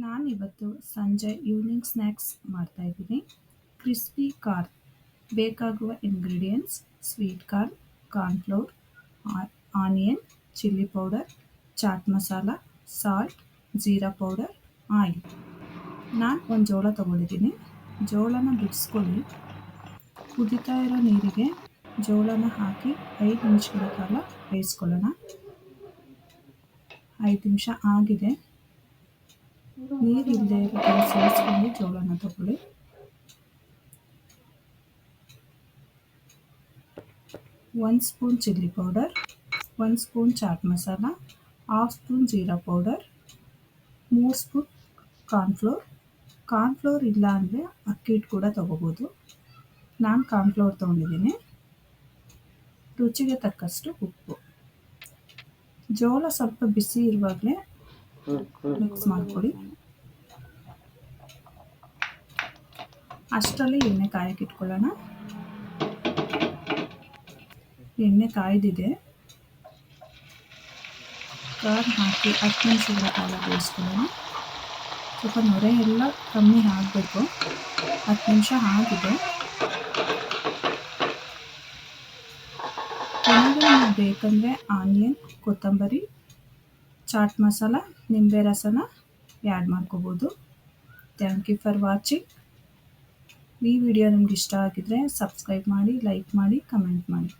ನಾನಿವತ್ತು ಸಂಜೆ evening snacks ಮಾಡ್ತಾಯಿದ್ದೀನಿ. Crispy corn. ಬೇಕಾಗುವ ingredients: sweet corn, cornflour, onion, chilli powder, chaat masala, salt, jeera powder, oil. ನಾನು ಒಂದು ಜೋಳ ತೊಗೊಂಡಿದ್ದೀನಿ. ಜೋಳನ ಬಿಡಿಸ್ಕೊಳ್ಳಿ. ಕುದೀತಾ ಇರೋ ನೀರಿಗೆ ಜೋಳನ ಹಾಕಿ 5 ನಿಮಿಷಗಳ ಕಾಲ ಬೇಯಿಸ್ಕೊಳ್ಳೋಣ. 5 ನಿಮಿಷ ಆಗಿದೆ. ನೀರಿಲ್ಲದೆ ಇರೋ ಥರ ಸೇರಿಸ್ಕೊಂಡು ಜೋಳನ ತಗೊಳ್ಳಿ. ಒಂದು spoon chilli powder, 1 spoon chaat masala, 1/2 spoon jeera powder, 3 spoon cornflour. Cornflour ಇಲ್ಲ ಅಂದರೆ ಅಕ್ಕಿ ಹಿಟ್ಟು ಕೂಡ ತೊಗೋಬೋದು. ನಾನು ಕಾರ್ನ್ಫ್ಲೋರ್ ತೊಗೊಂಡಿದ್ದೀನಿ. ರುಚಿಗೆ ತಕ್ಕಷ್ಟು ಉಪ್ಪು. ಜೋಳ ಸ್ವಲ್ಪ ಬಿಸಿ ಇರುವಾಗಲೇ ಮಿಕ್ಸ್ ಮಾಡ್ಕೊಳ್ಳಿ. ಅಷ್ಟರಲ್ಲಿ ಎಣ್ಣೆ ಕಾಯಕ್ಕೆ ಇಟ್ಕೊಳ್ಳೋಣ. ಎಣ್ಣೆ ಕಾಯ್ದಿದೆ. ಕಾರ್ನ್ ಹಾಕಿ 10 ನಿಮಿಷಗಳ ಕಾಲ ಬೇಯಿಸ್ಕೊಳ್ಳೋಣ. ಸ್ವಲ್ಪ ನೊರೆ ಎಲ್ಲ ಕಮ್ಮಿ ಆಗಬೇಕು. 10 ನಿಮಿಷ ಆಗಿದೆ. ಕೊನೆಗೆ ನಿಮಗೆ ಬೇಕಂದರೆ ಆನಿಯನ್, ಕೊತ್ತಂಬರಿ, ಚಾಟ್ ಮಸಾಲ, ನಿಂಬೆ ರಸನ ಆ್ಯಡ್ ಮಾಡ್ಕೋಬೋದು. Thank you for watching. ಈ ವಿಡಿಯೋ ನಿಮ್ಗೆ ಇಷ್ಟ ಆಗಿದ್ರೆ ಸಬ್ಸ್ಕ್ರೈಬ್ ಮಾಡಿ, ಲೈಕ್ ಮಾಡಿ, ಕಮೆಂಟ್ ಮಾಡಿ.